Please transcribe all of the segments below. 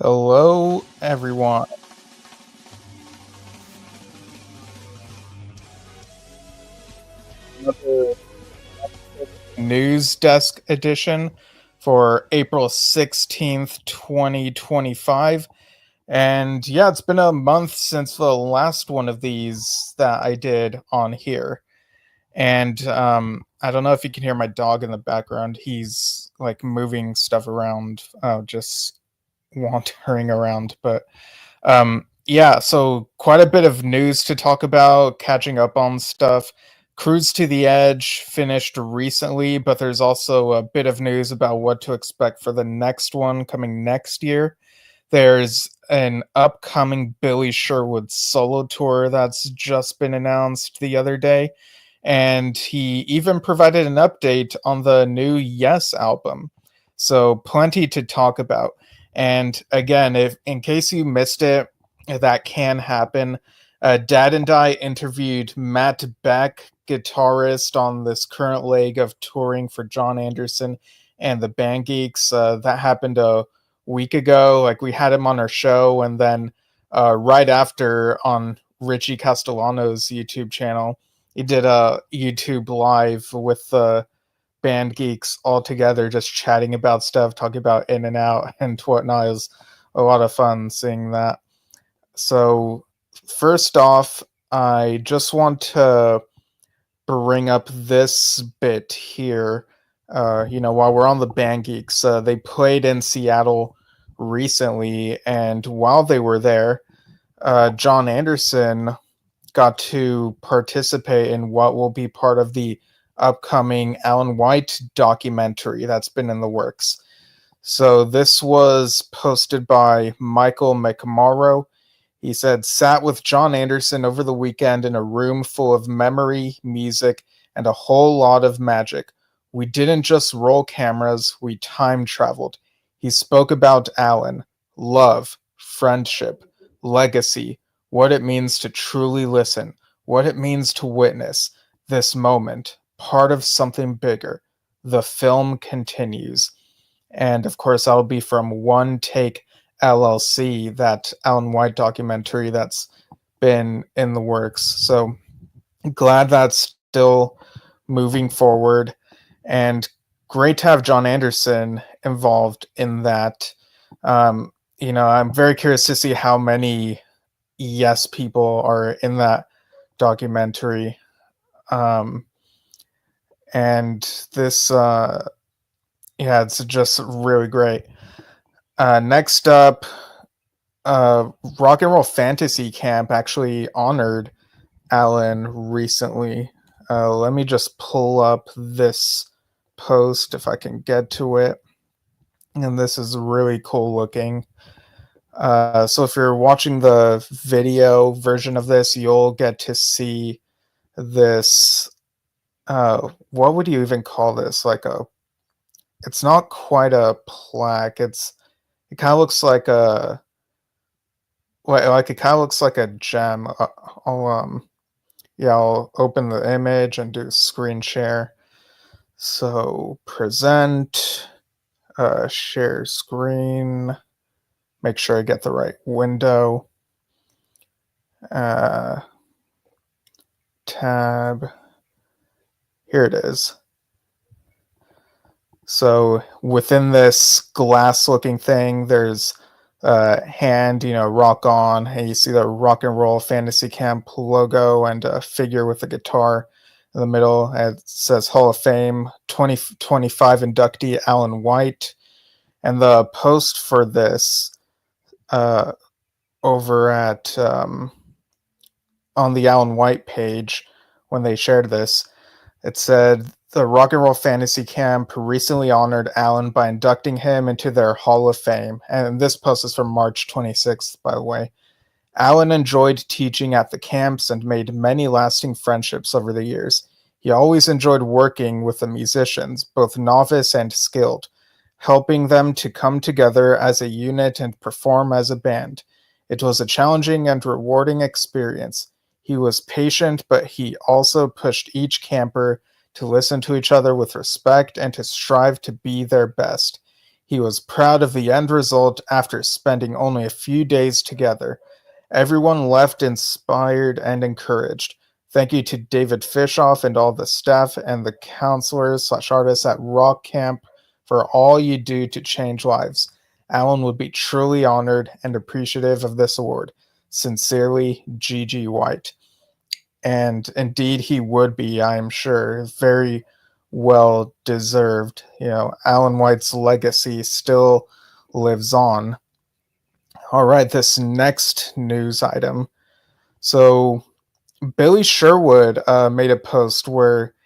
Hello, everyone. Another News Desk Edition for April 16th, 2025. And yeah, it's been a month since the last one of these that I did on here. And I don't know if you can hear my dog in the background. He's like moving stuff around, just wandering around. But yeah, so quite a bit of news to talk about, catching up on stuff. Cruise to the Edge finished recently, but there's also a bit of news about what to expect for the next one coming next year. There's an upcoming Billy Sherwood solo tour that's just been announced the other day, and he even provided an update on the new Yes album. So plenty to talk about. And again, if in case you missed it, that can happen. Dad and I interviewed Matt Beck, guitarist on this current leg of touring for John Anderson and the Band Geeks. That happened a week ago. Like we had him on our show, and then right after on Richie Castellano's YouTube channel, he did a YouTube live with the Band Geeks all together, just chatting about stuff, talking about In and Out and whatnot. It was a lot of fun seeing that. So, first off, I just want to bring up this bit here. While we're on the Band Geeks, they played in Seattle recently, and while they were there, John Anderson got to participate in what will be part of the upcoming Alan White documentary that's been in the works. So this was posted by Michael McMorrow. He said, sat with John Anderson over the weekend in a room full of memory, music, and a whole lot of magic. We didn't just roll cameras, we time traveled. He spoke about Alan, love, friendship, legacy, what it means to truly listen, what it means to witness this moment, part of something bigger. The film continues. And of course, that'll be from One Take LLC, that Alan White documentary that's been in the works. So glad that's still moving forward, and great to have John Anderson involved in that. I'm very curious to see how many Yes people are in that documentary. Um, and this, it's just really great. Next up, Rock and Roll Fantasy Camp actually honored Alan recently. Let me just pull up this post if I can get to it. And this is really cool looking. So if you're watching the video version of this, you'll get to see this. What would you even call this? It's not quite a plaque. It kind of looks like it kind of looks like a gem. I'll open the image and do screen share. So present, share screen, make sure I get the right window, tab, here it is. So within this glass looking thing, there's hand, rock on, and you see the Rock and Roll Fantasy Camp logo and a figure with a guitar in the middle. And it says Hall of Fame 2025 inductee Alan White. And the post for this over at on the Alan White page, when they shared this, it said the Rock and Roll Fantasy Camp recently honored Alan by inducting him into their Hall of Fame. And this post is from March 26th, by the way. Alan enjoyed teaching at the camps and made many lasting friendships over the years. He always enjoyed working with the musicians, both novice and skilled, helping them to come together as a unit and perform as a band. It was a challenging and rewarding experience. He was patient, but he also pushed each camper to listen to each other with respect and to strive to be their best. He was proud of the end result after spending only a few days together. Everyone left inspired and encouraged. Thank you to David Fishoff and all the staff and the counselors/artists at Rock Camp for all you do to change lives. Alan would be truly honored and appreciative of this award. Sincerely, Gigi White. And indeed, he would be, I am sure. Very well deserved. Alan White's legacy still lives on. All right, this next news item. So, Billy Sherwood made a post where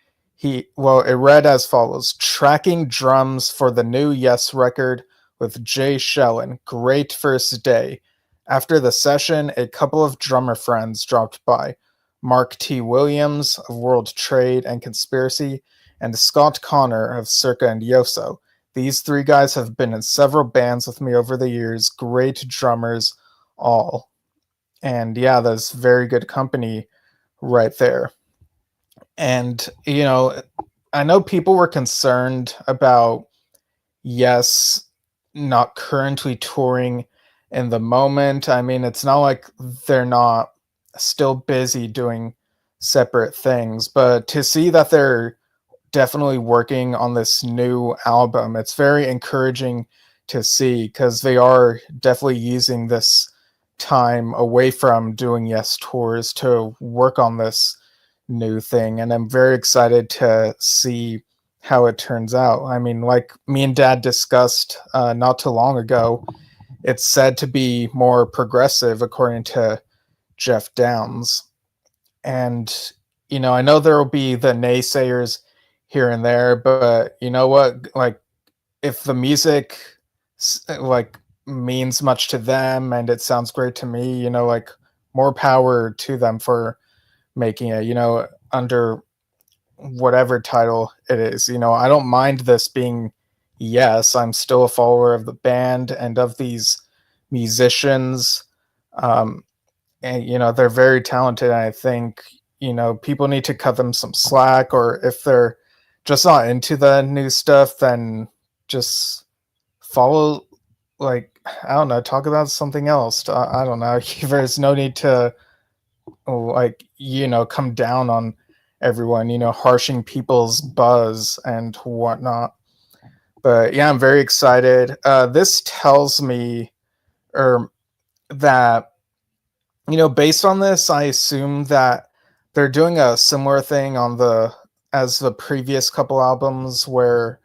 it read as follows: tracking drums for the new Yes record with Jay Shellen. Great first day. After the session, a couple of drummer friends dropped by: Mark T. Williams of World Trade and Conspiracy, and Scott Connor of Circa and Yoso. These three guys have been in several bands with me over the years. Great drummers, all. And yeah, that's very good company right there. And, I know people were concerned about Yes not currently touring in the moment. I mean, it's not like they're not still busy doing separate things, but to see that they're definitely working on this new album, it's very encouraging to see, because they are definitely using this time away from doing Yes tours to work on this new thing, and I'm very excited to see how it turns out. I mean, like me and Dad discussed not too long ago, it's said to be more progressive according to Jeff Downs. And, I know there will be the naysayers here and there, but you know what? Like, if the music like means much to them and it sounds great to me, like, more power to them for making it, under whatever title it is. I don't mind this being Yes. I'm still a follower of the band and of these musicians. And, they're very talented. And I think, people need to cut them some slack, or if they're just not into the new stuff, then just follow, like, I don't know, talk about something else. I don't know. There's no need to, like, come down on everyone, harshing people's buzz and whatnot. But yeah, I'm very excited. This tells me, or that, based on this, I assume that they're doing a similar thing as the previous couple albums, where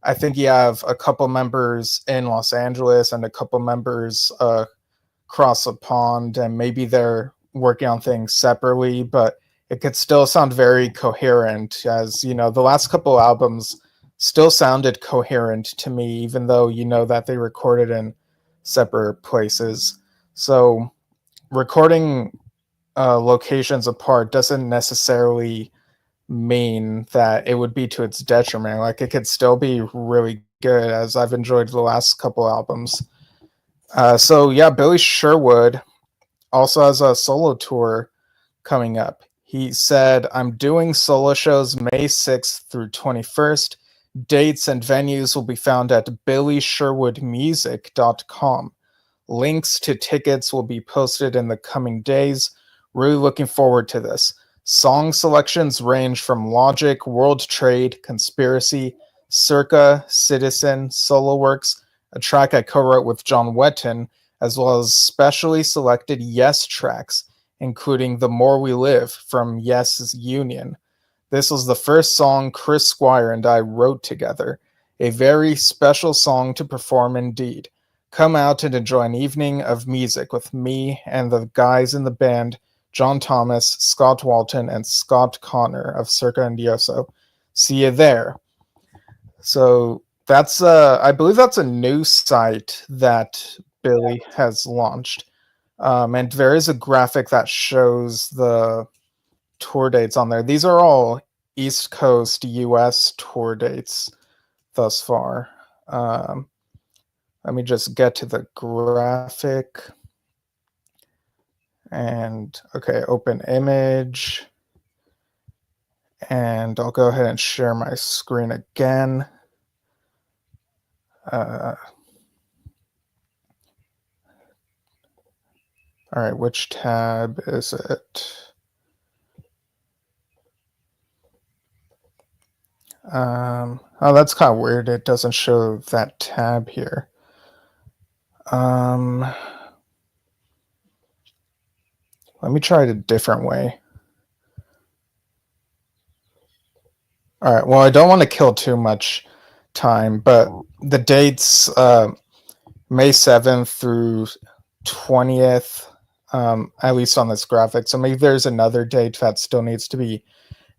I think you have a couple members in Los Angeles and a couple members across the pond, and maybe they're working on things separately, but it could still sound very coherent, as the last couple albums still sounded coherent to me, even though that they recorded in separate places. So recording locations apart doesn't necessarily mean that it would be to its detriment. Like, it could still be really good, as I've enjoyed the last couple albums. So yeah, Billy Sherwood also has a solo tour coming up. He said, I'm doing solo shows May 6th through 21st. Dates and venues will be found at billysherwoodmusic.com. Links to tickets will be posted in the coming days. Really looking forward to this. Song selections range from Logic, World Trade, Conspiracy, Circa, Citizen, Solo Works, a track I co-wrote with John Wetton, as well as specially selected Yes tracks, including The More We Live from Yes' Union. This was the first song Chris Squire and I wrote together. A very special song to perform indeed. Come out and enjoy an evening of music with me and the guys in the band, John Thomas, Scott Walton, and Scott Connor of Circa and Yoso. See you there. So that's I believe that's a new site that Billy has launched. And there is a graphic that shows the tour dates on there. These are all East Coast US tour dates thus far. Let me just get to the graphic. And okay, open image. And I'll go ahead and share my screen again. Uh, all right, which tab is it? Oh, that's kind of weird. It doesn't show that tab here. Let me try it a different way. All right. Well, I don't want to kill too much time, but the dates May 7th through 20th, at least on this graphic. So maybe there's another date that still needs to be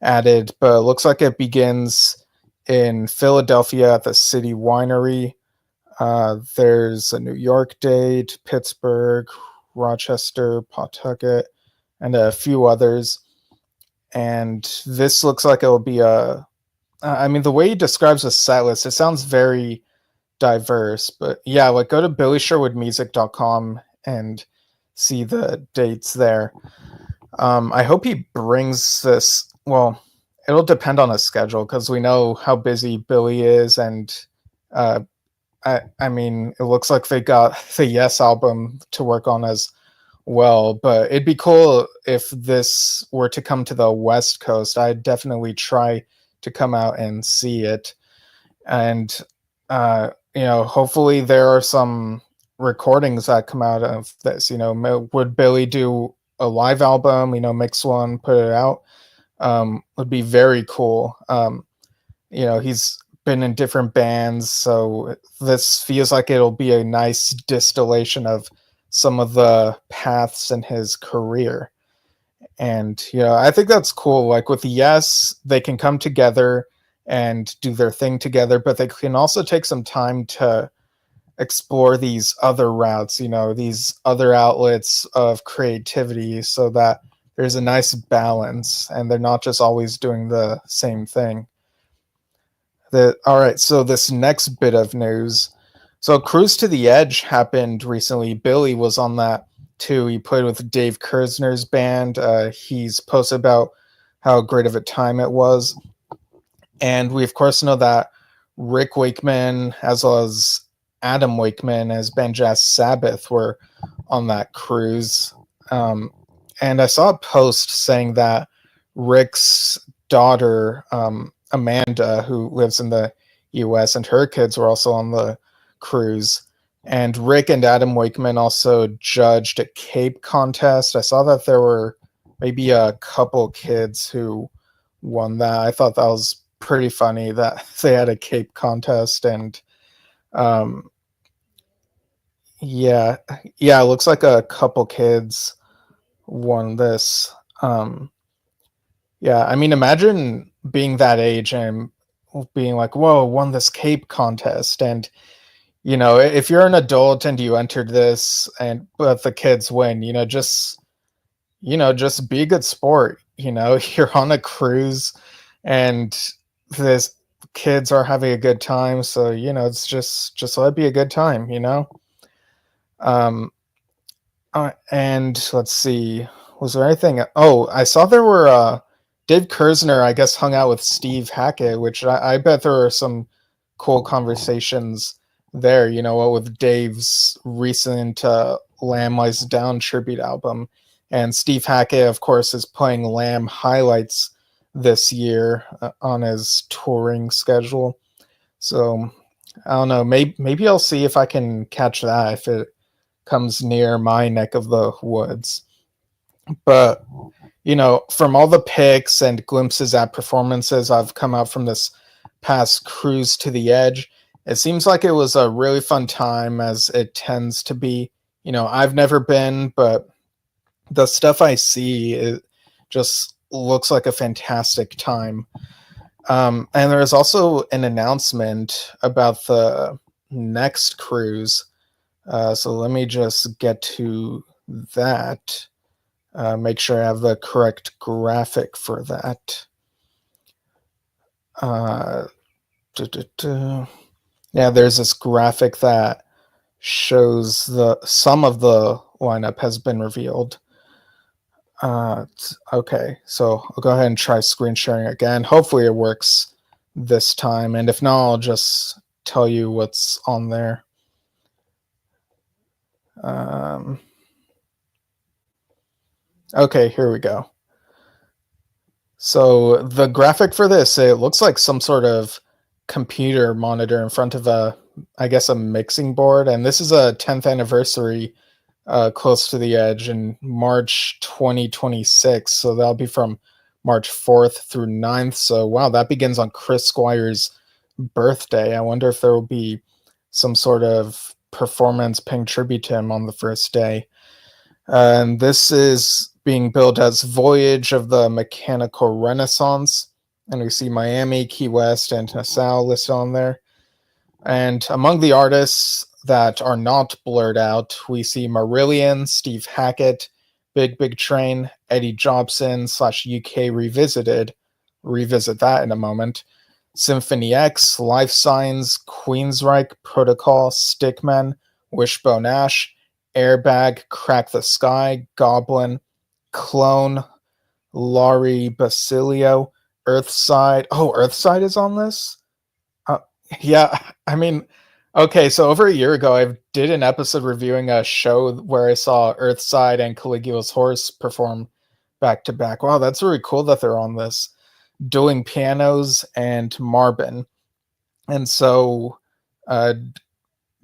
added, but it looks like it begins in Philadelphia at the City Winery. There's a New York date, Pittsburgh, Rochester, Pawtucket, and a few others. And this looks like it'll be I mean, the way he describes the set list, it sounds very diverse. But yeah, like go to billysherwoodmusic.com and see the dates there. I hope he brings this. Well, it'll depend on his schedule because we know how busy Billy is, and uh, I mean, it looks like they got the Yes album to work on as well. But it'd be cool if this were to come to the West Coast. I'd definitely try to come out and see it, and hopefully there are some recordings that come out of this. Would Billy do a live album? Mix one, put it out. Would be very cool. He's been in different bands, so this feels like it'll be a nice distillation of some of the paths in his career. And I think that's cool. Like with Yes, they can come together and do their thing together, but they can also take some time to explore these other routes, these other outlets of creativity, so that there's a nice balance and they're not just always doing the same thing. All right, so this next bit of news. So Cruise to the Edge happened recently. Billy was on that too. He played with Dave Kersner's band. He's posted about how great of a time it was. And we, of course, know that Rick Wakeman, as well as Adam Wakeman as band Jazz Sabbath, were on that cruise. And I saw a post saying that Rick's daughter, Amanda, who lives in the US, and her kids were also on the cruise. And Rick and Adam Wakeman also judged a Cape contest. I saw that there were maybe a couple kids who won that. I thought that was pretty funny that they had a Cape contest. And yeah, it looks like a couple kids won this. Yeah, I mean, imagine being that age and being like, whoa, won this Cape contest. And if you're an adult and you entered this and but the kids win, just be a good sport. You're on a cruise and this kids are having a good time, so it's just let it be a good time. And let's see, was there anything? Oh, I saw there were Dave Kersner, I guess, hung out with Steve Hackett, which I bet there are some cool conversations there, with Dave's recent Lamb Lies Down tribute album. And Steve Hackett, of course, is playing Lamb highlights this year on his touring schedule. So I don't know, maybe I'll see if I can catch that if it comes near my neck of the woods. But from all the pics and glimpses at performances I've come out from this past Cruise to the Edge, it seems like it was a really fun time, as it tends to be. I've never been, but the stuff I see, it just looks like a fantastic time. And there is also an announcement about the next cruise. So let me just get to that. Make sure I have the correct graphic for that. Yeah, there's this graphic that shows some of the lineup has been revealed. Okay, so I'll go ahead and try screen sharing again. Hopefully it works this time, and if not, I'll just tell you what's on there. Um, okay, here we go. So the graphic for this, it looks like some sort of computer monitor in front of I guess, a mixing board. And this is a 10th anniversary close to the edge in March 2026. So that'll be from March 4th through 9th. So wow, that begins on Chris Squire's birthday. I wonder if there will be some sort of performance paying tribute to him on the first day. And this is being billed as Voyage of the Mechanical Renaissance. And we see Miami, Key West, and Nassau listed on there. And among the artists that are not blurred out, we see Marillion, Steve Hackett, Big Big Train, Eddie Jobson / UK Revisited. Revisit that in a moment. Symphony X, Life Signs, Queensryche, Protocol, Stickmen, Wishbone Ash, Airbag, Crack the Sky, Goblin, Clone, Laurie Basilio, Earthside. Oh, Earthside is on this? Yeah, I mean, okay, so over a year ago, I did an episode reviewing a show where I saw Earthside and Caligula's Horse perform back to back. Wow, that's really cool that they're on this. Dueling Pianos and Marbin. And so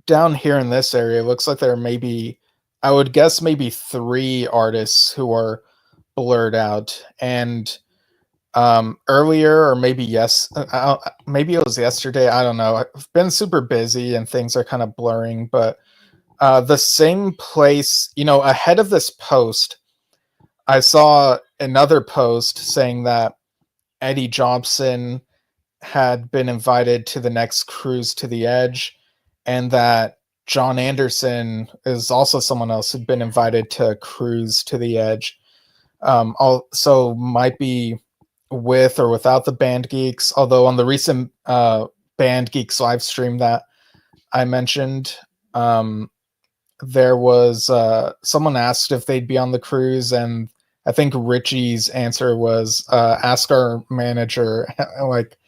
down here in this area, it looks like there may be, I would guess, maybe 3 artists who are blurred out. And earlier, or maybe maybe it was yesterday, I don't know. I've been super busy and things are kind of blurring, but the same place, ahead of this post, I saw another post saying that Eddie Jobson had been invited to the next cruise to the edge, and that John Anderson is also someone else who'd been invited to cruise to the edge. Also might be with or without the Band Geeks, although on the recent Band Geeks live stream that I mentioned, there was someone asked if they'd be on the cruise, and I think Richie's answer was ask our manager. Like,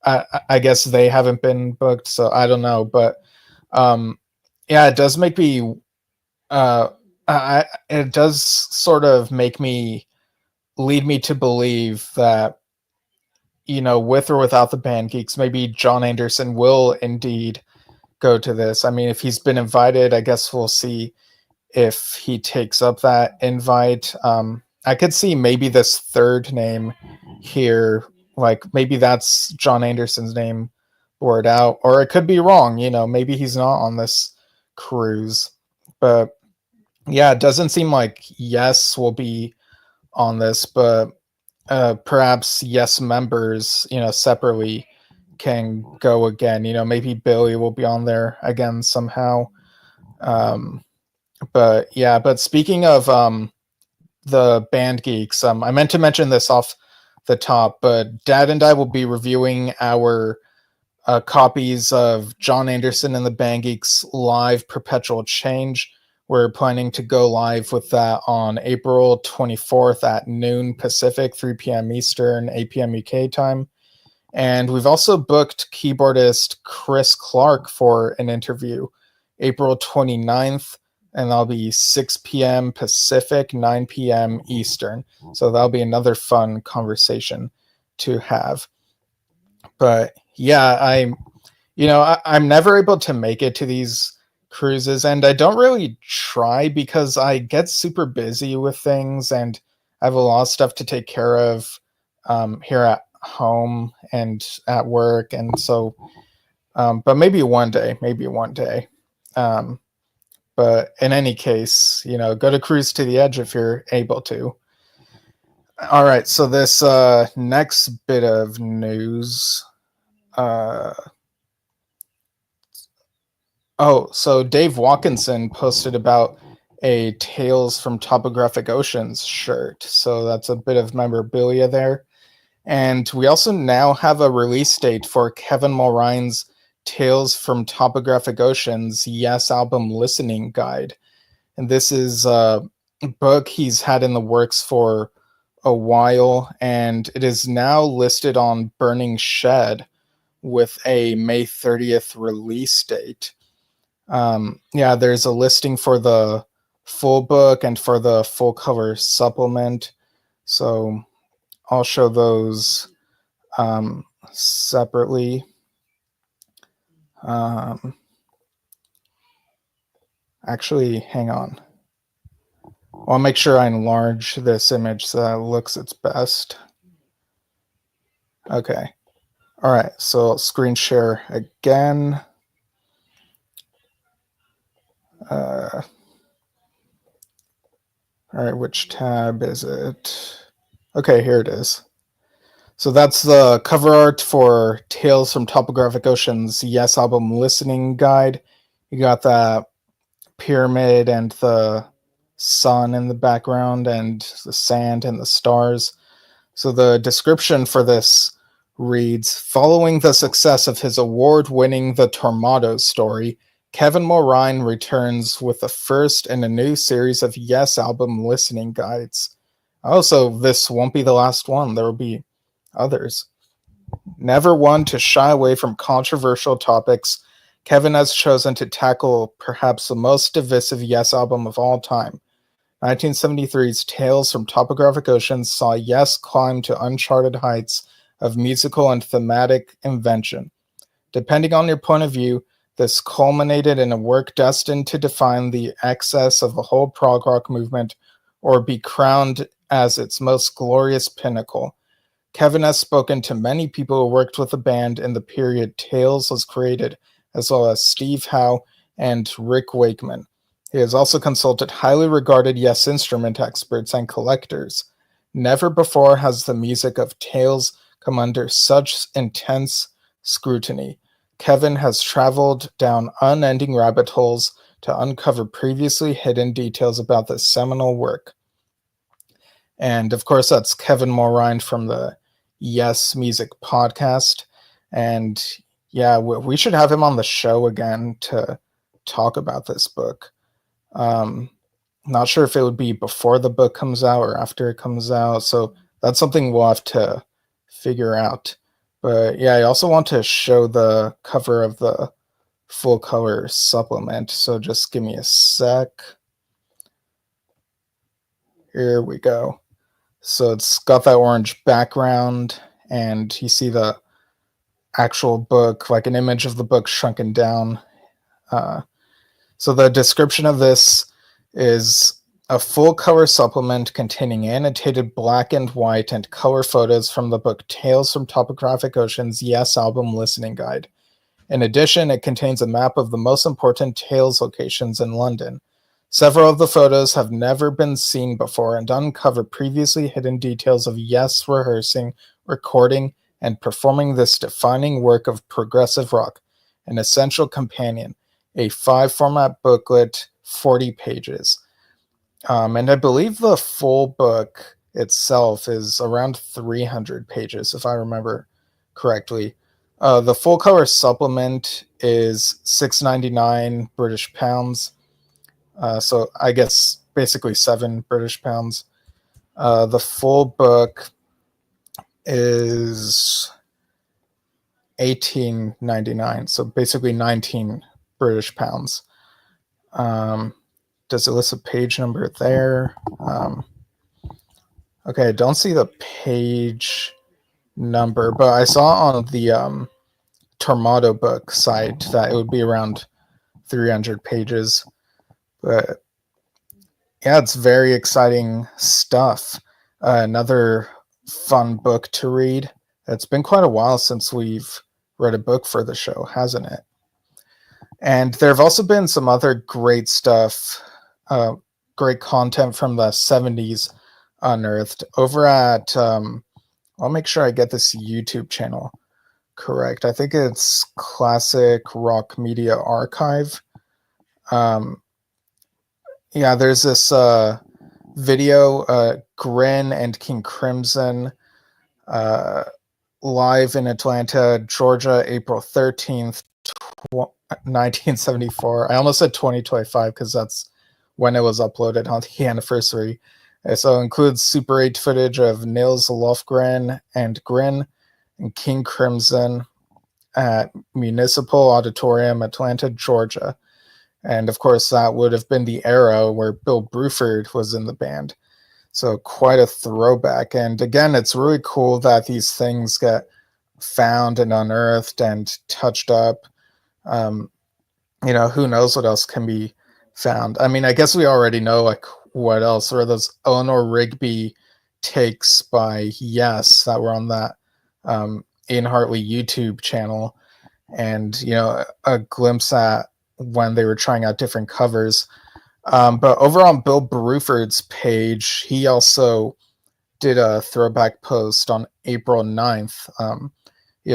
I guess they haven't been booked, so I don't know. But yeah, it does make me it does sort of lead me to believe that, with or without the Band Geeks, maybe John Anderson will indeed go to this. I mean, if he's been invited, I guess we'll see if he takes up that invite. I could see maybe this third name here, like maybe that's John Anderson's name blurred out, or it could be wrong. Maybe he's not on this cruise. But yeah, it doesn't seem like Yes will be on this, but perhaps Yes members, separately can go again. Maybe Billy will be on there again somehow. But yeah, but speaking of the Band Geeks, I meant to mention this off the top, but Dad and I will be reviewing our copies of John Anderson and the Band Geeks live Perpetual Change. We're planning to go live with that on April 24th at noon Pacific, 3 p.m. Eastern, 8 p.m. UK time. And we've also booked keyboardist Chris Clark for an interview April 29th, and that'll be 6 p.m. Pacific, 9 p.m. Eastern. So that'll be another fun conversation to have. But yeah, I'm never able to make it to these cruises, and I don't really try because I get super busy with things, and I have a lot of stuff to take care of here at home and at work, and so but maybe one day. But in any case, go to Cruise to the Edge if you're able to. All right, so this next bit of news. So Dave Watkinson posted about a Tales from Topographic Oceans shirt. So that's a bit of memorabilia there. And we also now have a release date for Kevin Mulrine's Tales from Topographic Oceans Yes album listening guide. And this is a book he's had in the works for a while, and it is now listed on Burning Shed, with a May 30th release date. Yeah, there's a listing for the full book and for the full cover supplement. So I'll show those separately. Actually, hang on. I'll make sure I enlarge this image so that it looks its best. Okay. All right, so I'll screen share again. All right, which tab is it? Okay, here it is. So that's the cover art for Tales from Topographic Ocean's Yes album listening guide. You got that pyramid and the sun in the background and the sand and the stars. So the description for this reads, following the success of his award-winning The Tormato story, Kevin Morine returns with the first in a new series of Yes album listening guides. Also, this won't be the last one. There will be others. Never one to shy away from controversial topics, Kevin has chosen to tackle perhaps the most divisive Yes album of all time. 1973's Tales from Topographic Oceans saw Yes climb to uncharted heights of musical and thematic invention. Depending on your point of view, this culminated in a work destined to define the excess of the whole prog rock movement or be crowned as its most glorious pinnacle. Kevin has spoken to many people who worked with the band in the period Tales was created, as well as Steve Howe and Rick Wakeman. He has also consulted highly regarded Yes instrument experts and collectors. Never before has the music of Tales come under such intense scrutiny. Kevin has traveled down unending rabbit holes to uncover previously hidden details about this seminal work. And of course, that's Kevin Morine from the Yes Music podcast. And yeah, we should have him on the show again to talk about this book. Not sure if it would be before the book comes out or after it comes out. So that's something we'll have to figure out. But yeah, I also want to show the cover of the full color supplement. So just give me a sec. Here we go. So it's got that orange background, and you see the actual book, like an image of the book shrunken down. So the description of this is a full color supplement containing annotated black and white and color photos from the book Tales from Topographic Ocean's Yes album listening guide. In addition, it contains a map of the most important Tales locations in London. Several of the photos have never been seen before and uncover previously hidden details of Yes rehearsing, recording, and performing this defining work of progressive rock, an essential companion, a 5-format booklet, 40 pages. And I believe the full book itself is around 300 pages, if I remember correctly. The full color supplement is £6.99 British pounds. So I guess basically £7 British. The full book is £18.99, so basically 19 British pounds. Does it list a page number there? Okay, I don't see the page number, but I saw on the Tormato book site that it would be around 300 pages. But yeah, it's very exciting stuff. Another fun book to read. It's been quite a while since we've read a book for the show, hasn't it? And there have also been some other great stuff, great content from the 70s unearthed over at, I'll make sure I get this YouTube channel correct. I think it's Classic Rock Media Archive. Yeah, there's this video, Grin and King Crimson, live in Atlanta, Georgia, April 13th, 1974. I almost said 2025 because that's when it was uploaded on the anniversary. So it includes Super 8 footage of Nils Lofgren and Grin and King Crimson. at Municipal Auditorium, Atlanta, Georgia. And of course, that would have been the era where Bill Bruford was in the band. So quite a throwback. And again, it's really cool that these things get found and unearthed and touched up. Um, who knows what else can be found. I mean, I guess we already know like what else. Or those Eleanor Rigby takes by Yes that were on that Ian Hartley YouTube channel, and a glimpse at when they were trying out different covers. But over on Bill Bruford's page, he also did a throwback post on April 9th,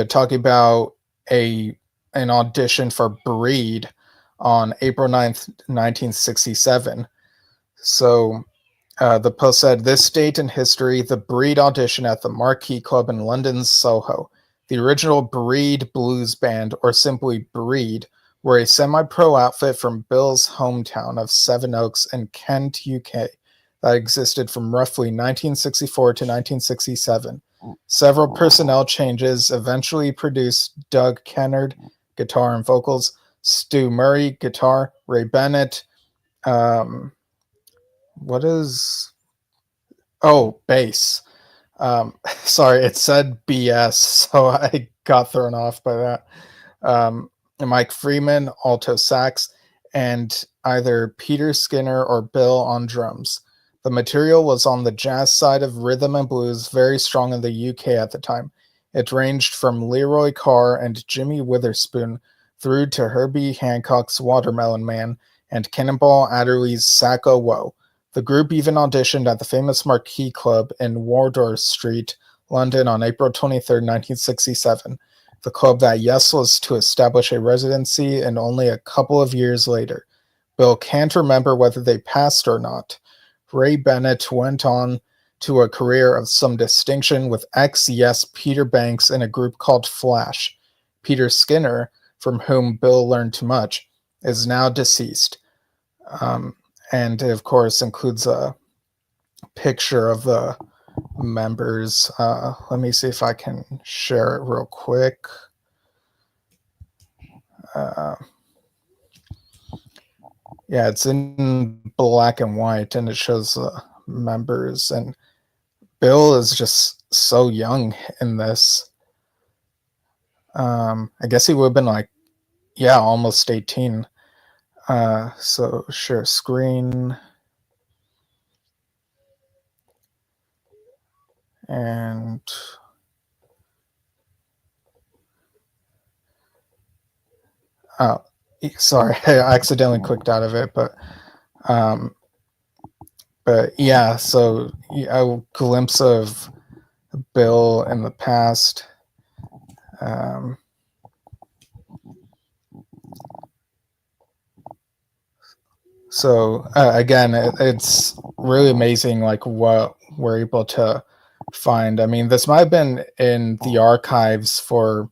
talking about an audition for Breed on April 9th, 1967. So the post said, "This date in history, the Breed audition at the Marquee Club in London's Soho. The original Breed Blues Band, or simply Breed, were a semi-pro outfit from Bill's hometown of Sevenoaks in Kent, UK, that existed from roughly 1964 to 1967. Several personnel changes eventually produced Doug Kennard, guitar and vocals, Stu Murray, guitar, Ray Bennett, bass. Sorry, it said BS, so I got thrown off by that. Mike Freeman, alto sax, and either Peter Skinner or Bill on drums. The material was on the jazz side of rhythm and blues, very strong in the UK at the time. It ranged from Leroy Carr and Jimmy Witherspoon through to Herbie Hancock's Watermelon Man and Cannonball Adderley's Sacco Woe. The group even auditioned at the famous Marquee Club in Wardour Street, London on April 23, 1967, the club that Yes was to establish a residency in only a couple of years later. Bill can't remember whether they passed or not. Ray Bennett went on to a career of some distinction with ex-Yes Peter Banks in a group called Flash. Peter Skinner, from whom Bill learned too much, is now deceased. And it, of course, includes a picture of the members. Let me see if I can share it real quick. Yeah, it's in black and white, and it shows the members. And Bill is just so young in this. I guess he would have been almost 18. So share screen. And sorry, I accidentally clicked out of it, but yeah, so a glimpse of Bill in the past. So again, it's really amazing, like what we're able to find. I mean, this might have been in the archives for,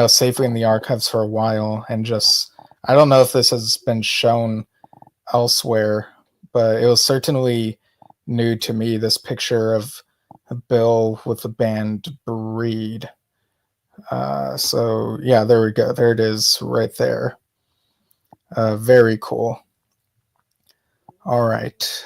safely in the archives for a while, and just, I don't know if this has been shown elsewhere, but it was certainly new to me, this picture of Bill with the band Breed. So yeah, there we go. There it is right there. Very cool. All right.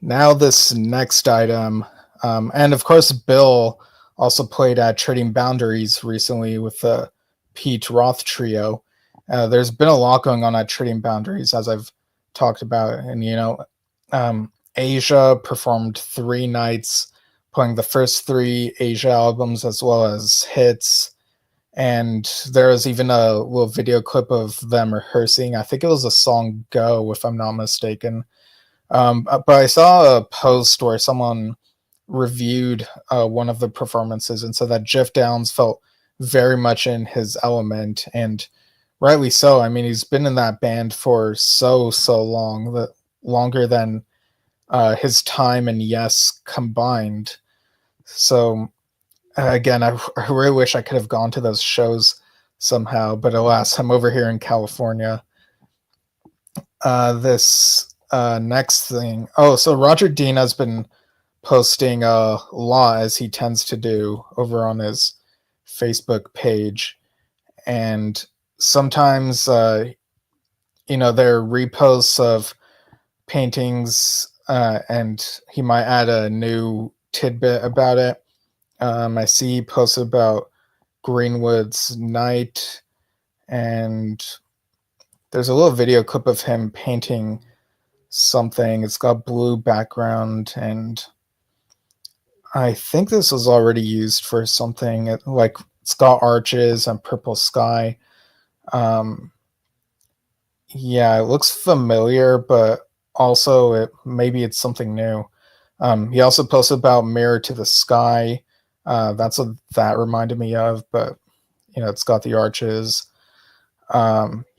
Now this next item, and of course Bill also played at Trading Boundaries recently with the Pete Roth trio. There's been a lot going on at Trading Boundaries, as I've talked about, and Asia performed 3 nights, playing the first 3 Asia albums as well as hits. And there was even a little video clip of them rehearsing. I think it was the song Go, if I'm not mistaken. But I saw a post where someone reviewed one of the performances and said that Jeff Downs felt very much in his element, and rightly so. I mean, he's been in that band for so long, longer than his time and Yes combined. So again, I really wish I could have gone to those shows somehow, but alas, I'm over here in California. This next thing. Oh, so Roger Dean has been posting a lot, as he tends to do, over on his Facebook page. and sometimes there are reposts of paintings, and he might add a new tidbit about it. I see he posted about Greenwood's Night, and there's a little video clip of him painting something. It's got blue background, and I think this was already used for something. Like, it's got arches and purple sky. Yeah, it looks familiar, but also maybe it's something new. He also posted about Mirror to the Sky. That's what that reminded me of, but it's got the arches. He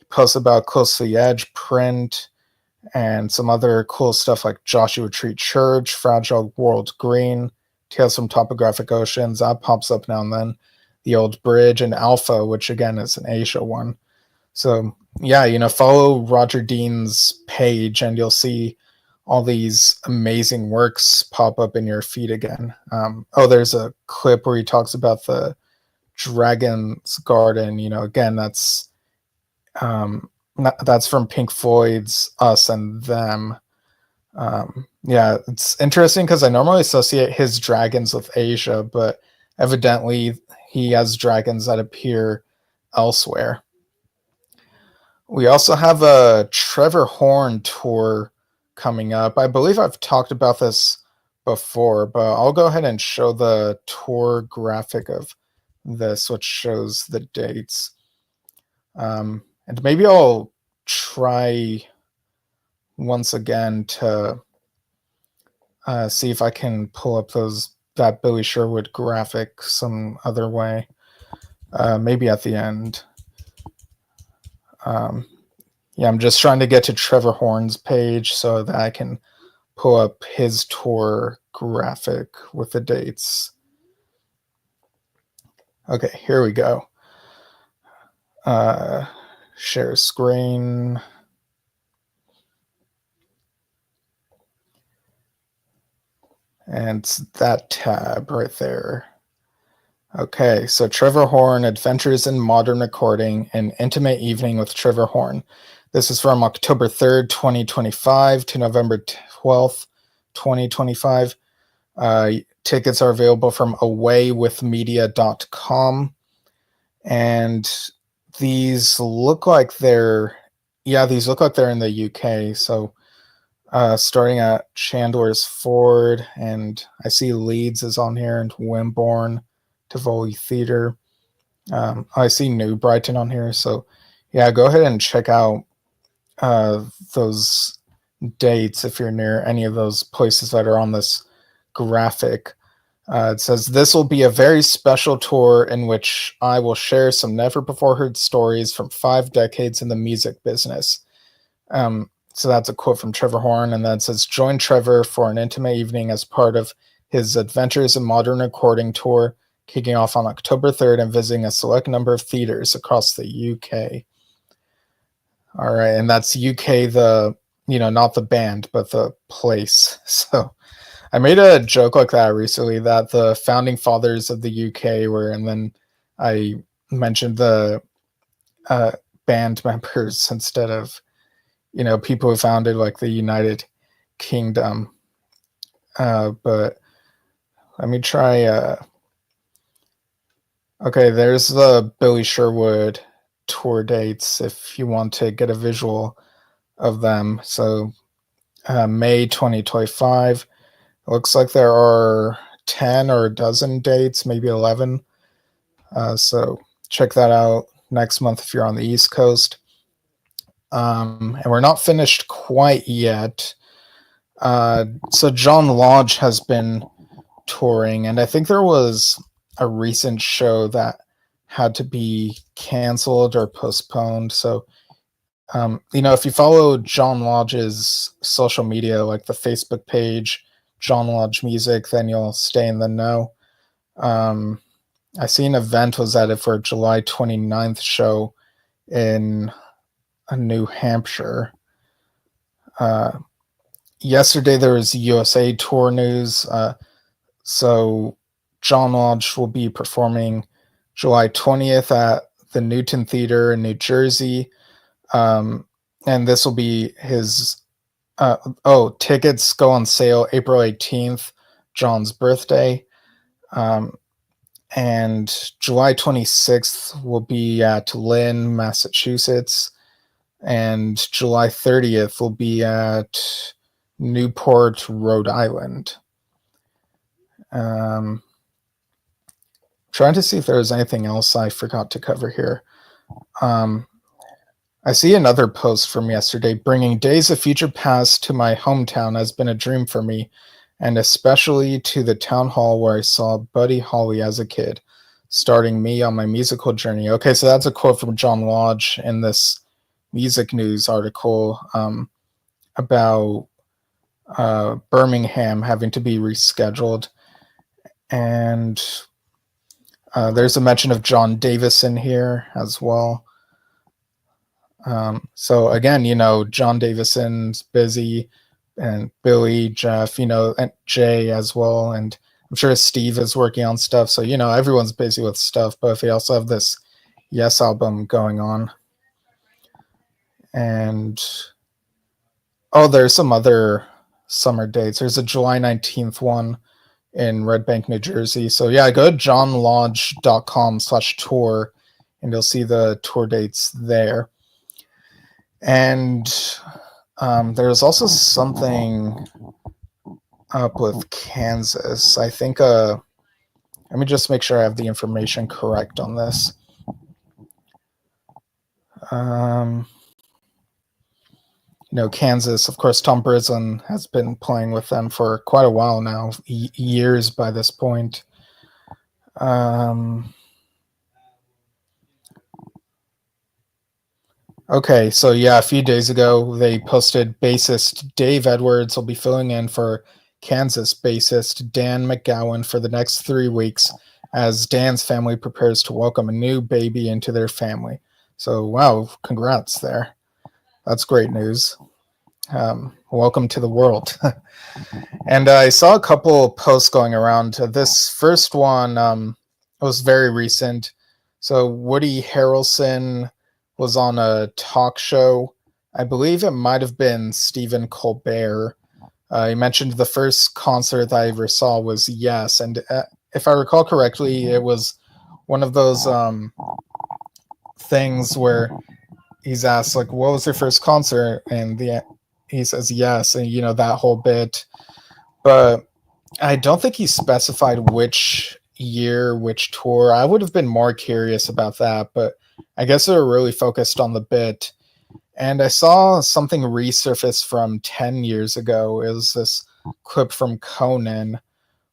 posted about Close to the Edge print and some other cool stuff like Joshua Tree Church, Fragile World Green, Tales from Topographic Oceans. That pops up now and then. The Old Bridge and Alpha, which again is an Asia one. So yeah, follow Roger Dean's page and you'll see all these amazing works pop up in your feed again. There's a clip where he talks about the Dragon's Garden. Again, that's from Pink Floyd's Us and Them. Yeah, it's interesting because I normally associate his dragons with Asia, but evidently he has dragons that appear elsewhere. We also have a Trevor Horn tour coming up. I believe I've talked about this before, but I'll go ahead and show the tour graphic of this, which shows the dates. And maybe I'll try once again to see if I can pull up that Billy Sherwood graphic some other way. Maybe at the end. Yeah, I'm just trying to get to Trevor Horn's page so that I can pull up his tour graphic with the dates. Okay, here we go. Share screen. And it's that tab right there. Okay, so Trevor Horn, Adventures in Modern Recording, An Intimate Evening with Trevor Horn. This is from October 3rd, 2025 to November 12th, 2025. Tickets are available from awaywithmedia.com. And these look like they're in the UK. So starting at Chandler's Ford, and I see Leeds is on here, and Wimborne, Tivoli Theater. I see New Brighton on here. So yeah, go ahead and check out those dates if you're near any of those places that are on this graphic. It says, this will be a very special tour in which I will share some never before heard stories from 5 decades in the music business. So that's a quote from Trevor Horn, and then it says, join Trevor for an intimate evening as part of his Adventures in Modern Recording tour, kicking off on October 3rd and visiting a select number of theaters across the UK. All right, and that's UK, not the band, but the place. So I made a joke like that recently, that the founding fathers of the UK were, and then I mentioned the band members instead of, people who founded like the United Kingdom. But let me try. Okay, there's the Billy Sherwood tour dates if you want to get a visual of them. So May 2025. It looks like there are 10 or a dozen dates, maybe 11. So check that out next month if you're on the East Coast. And we're not finished quite yet. So John Lodge has been touring, and I think there was a recent show that had to be canceled or postponed. So, if you follow John Lodge's social media, like the Facebook page, John Lodge Music, then you'll stay in the know. I see an event was added for a July 29th show in New Hampshire. Yesterday there was USA tour news. So John Lodge will be performing July 20th at the Newton Theater in New Jersey. And this will be his. Tickets go on sale April 18th, John's birthday. And July 26th will be at Lynn, Massachusetts. And July 30th will be at Newport, Rhode Island. Trying to see if there's anything else I forgot to cover here. I see another post from yesterday. Bringing Days of Future Past to my hometown has been a dream for me, and especially to the town hall where I saw Buddy Holly as a kid, starting me on my musical journey. Okay, so that's a quote from John Lodge in this Music News article about Birmingham having to be rescheduled. And there's a mention of John Davison here as well. So again, John Davison's busy, and Billy, Jeff, and Jay as well. And I'm sure Steve is working on stuff. So, everyone's busy with stuff, but they also have this Yes album going on. And, there's some other summer dates. There's a July 19th one in Red Bank, New Jersey. So yeah, go to johnlodge.com/tour and you'll see the tour dates there. And there's also something up with Kansas. I think, let me just make sure I have the information correct on this. Kansas, of course, Tom Brislin has been playing with them for quite a while now, years by this point. Okay, so yeah, a few days ago, they posted bassist Dave Edwards will be filling in for Kansas bassist Dan McGowan for the next 3 weeks as Dan's family prepares to welcome a new baby into their family. So, wow, congrats there. That's great news. Welcome to the world. And I saw a couple posts going around. This first one was very recent. So Woody Harrelson was on a talk show. I believe it might have been Stephen Colbert. He mentioned the first concert that I ever saw was Yes. And if I recall correctly, it was one of those things where he's asked, like, what was your first concert? And he says Yes, and, that whole bit. But I don't think he specified which year, which tour. I would have been more curious about that, but I guess they were really focused on the bit. And I saw something resurface from 10 years ago. It was this clip from Conan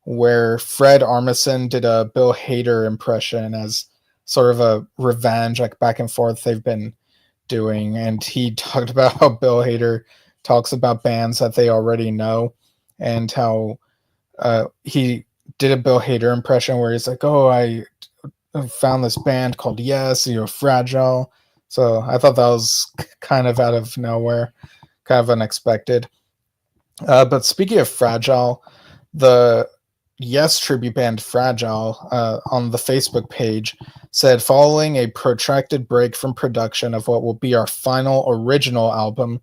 where Fred Armisen did a Bill Hader impression as sort of a revenge, like back and forth they've been doing. And he talked about how Bill Hader talks about bands that they already know, and how he did a Bill Hader impression where he's like, I found this band called Yes, Fragile. So I thought that was kind of out of nowhere, kind of unexpected. But speaking of Fragile, the Yes tribute band Fragile on the Facebook page said, following a protracted break from production of what will be our final original album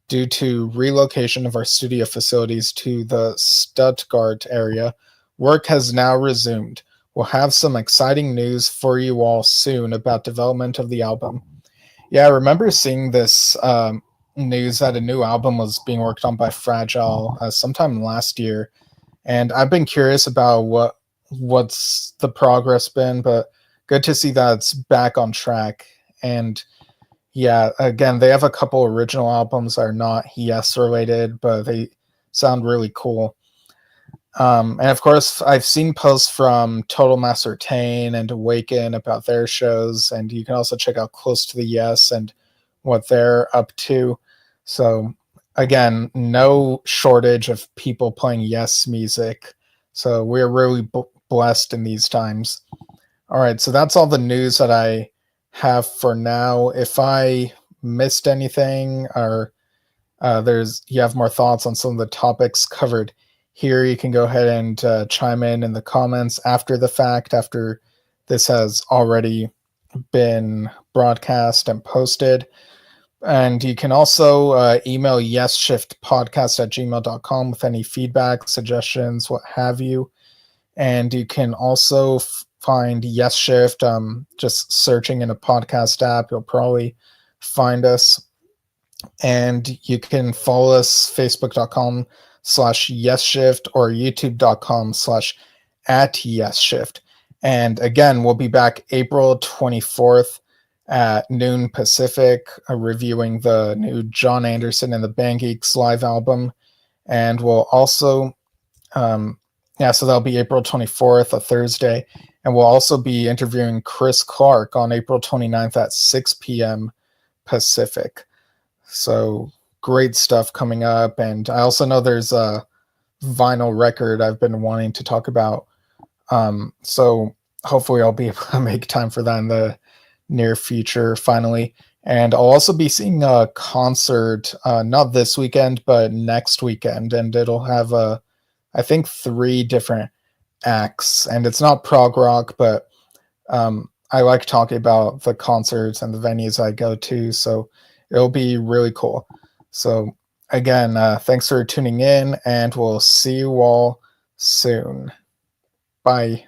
due to relocation of our studio facilities to the Stuttgart area, work has now resumed. We'll have some exciting news for you all soon about development of the album. Yeah, I remember seeing this news that a new album was being worked on by Fragile sometime last year. And I've been curious about what's the progress been, but good to see that it's back on track. And yeah, again, they have a couple original albums that are not Yes related, but they sound really cool. And of course, I've seen posts from Total Mass Retain and Awaken about their shows, and you can also check out Close to the Yes and what they're up to. So again, no shortage of people playing Yes music. So we're really blessed in these times. All right, so that's all the news that I have for now. If I missed anything, or you have more thoughts on some of the topics covered here, you can go ahead and chime in the comments after the fact, after this has already been broadcast and posted. And you can also email yesshiftpodcast@gmail.com with any feedback, suggestions, what have you. And you can also find Yes Shift. Just searching in a podcast app, you'll probably find us. And you can follow us facebook.com/yesshift or youtube.com/@yesshift. And again, we'll be back April 24th at noon Pacific, reviewing the new John Anderson and the Band Geeks live album. And we'll also, so that'll be April 24th, a Thursday. And we'll also be interviewing Chris Clark on April 29th at 6 p.m. Pacific. So great stuff coming up. And I also know there's a vinyl record I've been wanting to talk about. So hopefully I'll be able to make time for that in the near future finally. And I'll also be seeing a concert, not this weekend, but next weekend. And it'll have, I think, 3 different acts. And it's not prog rock, but I like talking about the concerts and the venues I go to. So it'll be really cool. So again, thanks for tuning in, and we'll see you all soon. Bye.